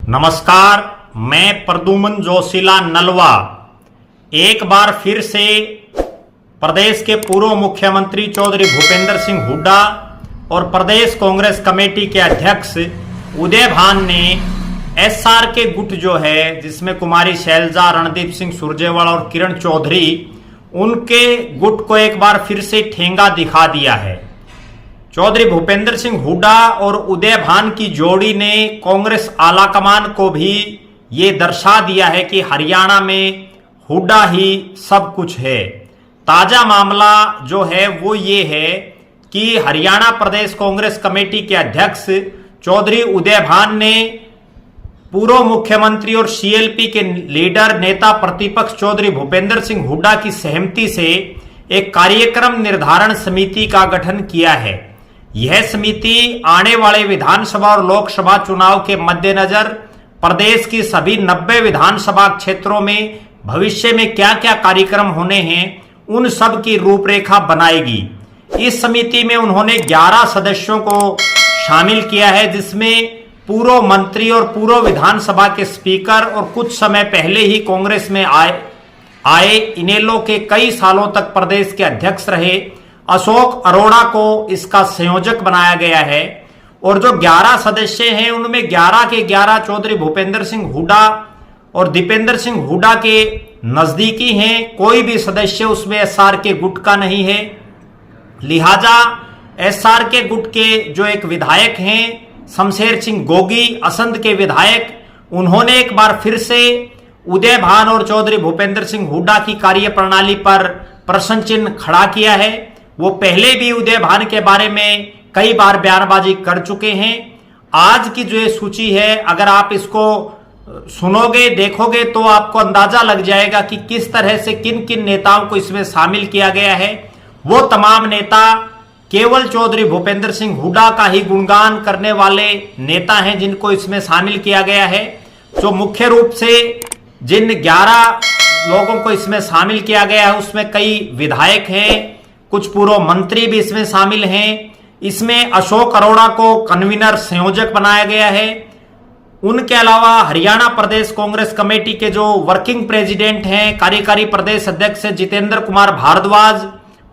नमस्कार, मैं प्रद्युमन जोशीला नलवा एक बार फिर से प्रदेश के पूर्व मुख्यमंत्री चौधरी भूपेंद्र सिंह हुड्डा और प्रदेश कांग्रेस कमेटी के अध्यक्ष उदय भान ने एसआर के गुट जो है, जिसमें कुमारी शैलजा, रणदीप सिंह सुरजेवाला और किरण चौधरी, उनके गुट को एक बार फिर से ठेंगा दिखा दिया है। चौधरी भूपेंद्र सिंह हुड्डा और उदय भान की जोड़ी ने कांग्रेस आलाकमान को भी ये दर्शा दिया है कि हरियाणा में हुड्डा ही सब कुछ है। ताजा मामला जो है वो ये है कि हरियाणा प्रदेश कांग्रेस कमेटी के अध्यक्ष चौधरी उदय भान ने पूर्व मुख्यमंत्री और सीएलपी के लीडर नेता प्रतिपक्ष चौधरी भूपेंद्र सिंह हुड्डा की सहमति से एक कार्यक्रम निर्धारण समिति का गठन किया है। यह समिति आने वाले विधानसभा और लोकसभा चुनाव के मद्देनजर प्रदेश की सभी 90 विधानसभा क्षेत्रों में भविष्य में क्या क्या कार्यक्रम होने हैं, उन सब की रूपरेखा बनाएगी। इस समिति में उन्होंने 11 सदस्यों को शामिल किया है, जिसमें पूर्व मंत्री और पूर्व विधानसभा के स्पीकर और कुछ समय पहले ही कांग्रेस में आए इनेलो के कई सालों तक प्रदेश के अध्यक्ष रहे अशोक अरोड़ा को इसका संयोजक बनाया गया है। और जो 11 सदस्य हैं उनमें 11 के 11 चौधरी भूपेंद्र सिंह हुड्डा और दीपेंद्र सिंह हुड्डा के नजदीकी हैं। कोई भी सदस्य उसमें एसआर के गुट का नहीं है। लिहाजा एसआर के गुट के जो एक विधायक हैं शमशेर सिंह गोगी, असंध के विधायक, उन्होंने एक बार फिर से उदय भान और चौधरी भूपेंद्र सिंह हुड्डा की कार्यप्रणाली पर प्रश्न चिन्ह खड़ा किया है। वो पहले भी उदय भान के बारे में कई बार बयानबाजी कर चुके हैं। आज की जो ये सूची है, अगर आप इसको सुनोगे, देखोगे तो आपको अंदाजा लग जाएगा कि किस तरह से किन किन नेताओं को इसमें शामिल किया गया है। वो तमाम नेता केवल चौधरी भूपेंद्र सिंह हुड्डा का ही गुणगान करने वाले नेता हैं जिनको इसमें शामिल किया गया है। जो मुख्य रूप से जिन 11 लोगों को इसमें शामिल किया गया है उसमें कई विधायक हैं, कुछ पूर्व मंत्री भी इसमें शामिल हैं। इसमें अशोक अरोड़ा को कन्वीनर संयोजक बनाया गया है। उनके अलावा हरियाणा प्रदेश कांग्रेस कमेटी के जो वर्किंग प्रेसिडेंट हैं, कार्यकारी प्रदेश अध्यक्ष जितेंद्र कुमार भारद्वाज,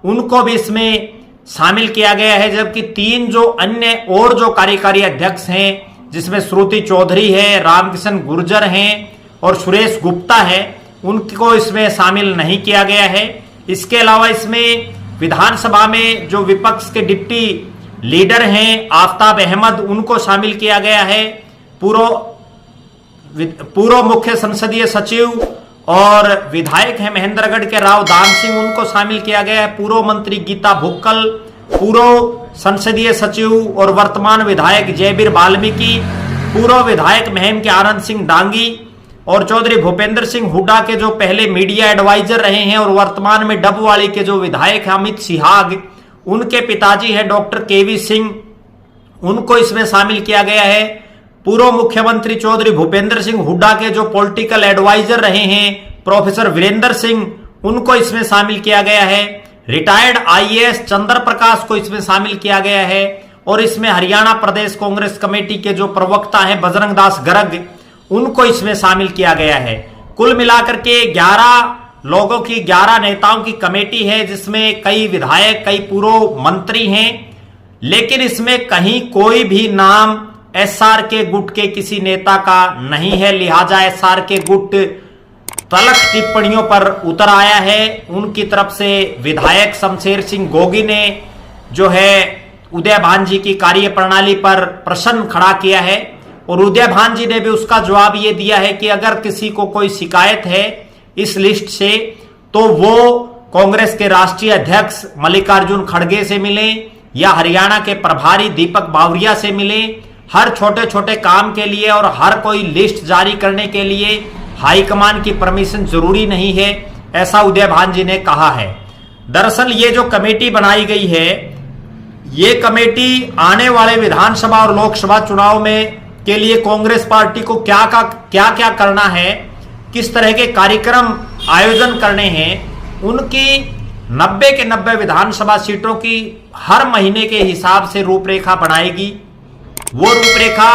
उनको भी इसमें शामिल किया गया है। जबकि 3 जो अन्य और जो कार्यकारी अध्यक्ष हैं, जिसमें श्रुति चौधरी है, रामकिशन गुर्जर हैं और सुरेश गुप्ता है, उनको इसमें शामिल नहीं किया गया है। इसके अलावा इसमें विधानसभा में जो विपक्ष के डिप्टी लीडर हैं आफ्ताब अहमद, उनको शामिल किया गया है। पूर्व मुख्य संसदीय सचिव और विधायक हैं महेंद्रगढ़ के राव दान सिंह, उनको शामिल किया गया है। पूर्व मंत्री गीता भुक्कल, पूर्व संसदीय सचिव और वर्तमान विधायक जयवीर वाल्मीकि, पूर्व विधायक महम के आनंद सिंह डांगी और चौधरी भूपेंद्र सिंह हुड्डा के जो पहले मीडिया एडवाइजर रहे हैं और वर्तमान में डबवाली के जो विधायक हैं अमित सिहाग, उनके पिताजी हैं डॉक्टर केवी सिंह, उनको इसमें शामिल किया गया है। पूर्व मुख्यमंत्री चौधरी भूपेंद्र सिंह हुड्डा के जो पॉलिटिकल एडवाइजर रहे हैं प्रोफेसर वीरेंद्र सिंह, उनको इसमें शामिल किया गया है। रिटायर्ड आईएएस चंद्र प्रकाश को इसमें शामिल किया गया है। और इसमें हरियाणा प्रदेश कांग्रेस कमेटी के जो प्रवक्ता हैं बजरंग दास गर्ग, उनको इसमें शामिल किया गया है। कुल मिलाकर के 11 लोगों की 11 नेताओं की कमेटी है, जिसमें कई विधायक, कई पूर्व मंत्री हैं। लेकिन इसमें कहीं कोई भी नाम एसआर के गुट के किसी नेता का नहीं है। लिहाजा एसआर के गुट तलख टिप्पणियों पर उतर आया है। उनकी तरफ से विधायक शमशेर सिंह गोगी ने जो है उदय भान जी की कार्यप्रणाली पर प्रश्न खड़ा किया है और उदय भान जी ने भी उसका जवाब ये दिया है कि अगर किसी को कोई शिकायत है इस लिस्ट से तो वो कांग्रेस के राष्ट्रीय अध्यक्ष मल्लिकार्जुन खड़गे से मिले या हरियाणा के प्रभारी दीपक बावरिया से मिले। हर छोटे छोटे काम के लिए और हर कोई लिस्ट जारी करने के लिए हाईकमान की परमिशन जरूरी नहीं है, ऐसा उदय भान जी ने कहा है। दरअसल ये जो कमेटी बनाई गई है, ये कमेटी आने वाले विधानसभा और लोकसभा चुनाव में के लिए कांग्रेस पार्टी को क्या क्या करना है, किस तरह के कार्यक्रम आयोजन करने हैं, उनकी 90 के 90 विधानसभा सीटों की हर महीने के हिसाब से रूपरेखा बनाएगी। वो रूपरेखा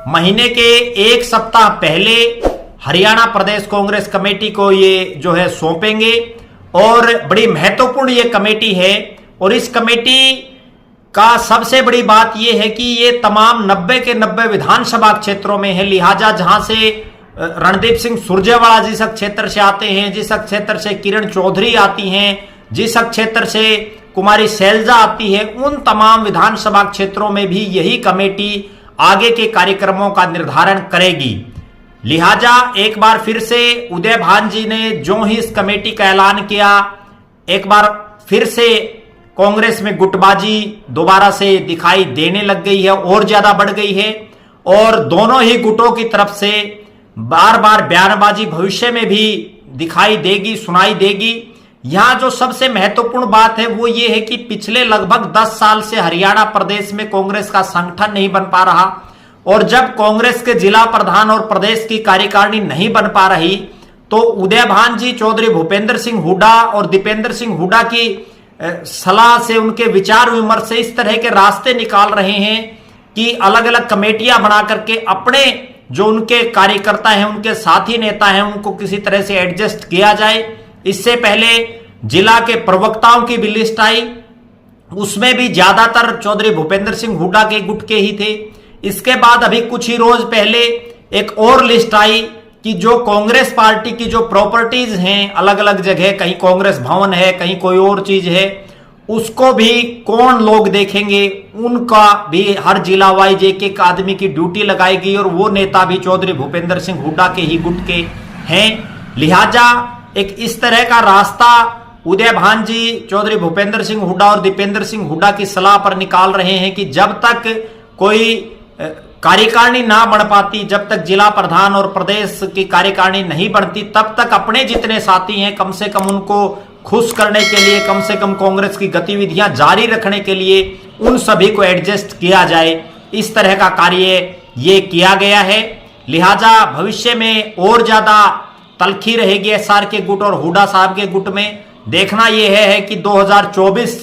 महीने के एक सप्ताह पहले हरियाणा प्रदेश कांग्रेस कमेटी को ये जो है सौंपेंगे और बड़ी महत्वपूर्ण ये कमेटी है। और इस कमेटी का सबसे बड़ी बात यह है कि ये तमाम 90 के 90 विधानसभा क्षेत्रों में है। लिहाजा जहां से रणदीप सिंह सुरजेवाला जिस क्षेत्र से आते हैं, जिस क्षेत्र से किरण चौधरी आती हैं, जिस क्षेत्र से कुमारी शैलजा आती है, उन तमाम विधानसभा क्षेत्रों में भी यही कमेटी आगे के कार्यक्रमों का निर्धारण करेगी। लिहाजा एक बार फिर से उदय भान जी ने जो ही इस कमेटी का ऐलान किया, एक बार फिर से कांग्रेस में गुटबाजी दोबारा से दिखाई देने लग गई है और ज्यादा बढ़ गई है। और दोनों ही गुटों की तरफ से बार बार बयानबाजी भविष्य में भी दिखाई देगी, सुनाई देगी। यहां जो सबसे महत्वपूर्ण बात है वो ये है कि पिछले लगभग 10 साल से हरियाणा प्रदेश में कांग्रेस का संगठन नहीं बन पा रहा, और जब कांग्रेस के जिला प्रधान और प्रदेश की कार्यकारिणी नहीं बन पा रही तो उदय भान जी चौधरी भूपेंद्र सिंह हुड्डा और दीपेंद्र सिंह हुड्डा की सलाह से, उनके विचार विमर्श से इस तरह के रास्ते निकाल रहे हैं कि अलग अलग कमेटियां बना करके अपने जो उनके कार्यकर्ता हैं, उनके साथी नेता हैं, उनको किसी तरह से एडजस्ट किया जाए। इससे पहले जिला के प्रवक्ताओं की भी लिस्ट आई, उसमें भी ज्यादातर चौधरी भूपेंद्र सिंह हुड्डा के गुट के ही थे। इसके बाद अभी कुछ ही रोज पहले एक और लिस्ट आई कि जो कांग्रेस पार्टी की जो प्रॉपर्टीज हैं अलग अलग जगह, कहीं कांग्रेस भवन है, कहीं कोई और चीज है, उसको भी कौन लोग देखेंगे, उनका भी हर जिला वाइज एक एक आदमी की ड्यूटी लगाएगी। और वो नेता भी चौधरी भूपेंद्र सिंह हुड्डा के ही गुट के हैं। लिहाजा एक इस तरह का रास्ता उदय भान जी चौधरी भूपेंद्र सिंह हुड्डा और दीपेंद्र सिंह हुड्डा की सलाह पर निकाल रहे हैं कि जब तक कोई कार्यकारिणी ना बन पाती, जब तक जिला प्रधान और प्रदेश की कार्यकारिणी नहीं बनती, तब तक अपने जितने साथी हैं कम से कम उनको खुश करने के लिए, कम से कम कांग्रेस की गतिविधियां जारी रखने के लिए उन सभी को एडजस्ट किया जाए। इस तरह का कार्य ये किया गया है। लिहाजा भविष्य में और ज्यादा तलखी रहेगी एसआर के गुट और हुड्डा साहब के गुट में। देखना यह है कि 2024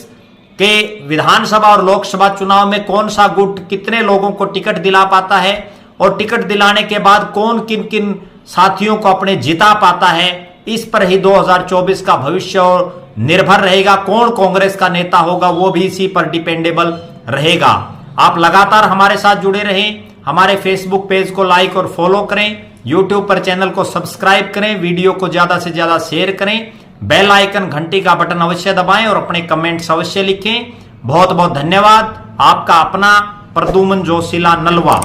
के विधानसभा और लोकसभा चुनाव में कौन सा गुट कितने लोगों को टिकट दिला पाता है, और टिकट दिलाने के बाद कौन किन किन साथियों को अपने जिता पाता है। इस पर ही 2024 का भविष्य और निर्भर रहेगा। कौन कांग्रेस का नेता होगा वो भी इसी पर डिपेंडेबल रहेगा। आप लगातार हमारे साथ जुड़े रहें। हमारे फेसबुक पेज को लाइक और फॉलो करें, यूट्यूब पर चैनल को सब्सक्राइब करें, वीडियो को ज्यादा से ज्यादा शेयर करें, बेल आइकन घंटी का बटन अवश्य दबाएं और अपने कमेंट्स अवश्य लिखें। बहुत बहुत धन्यवाद। आपका अपना प्रद्युमन जोशीला नलवा।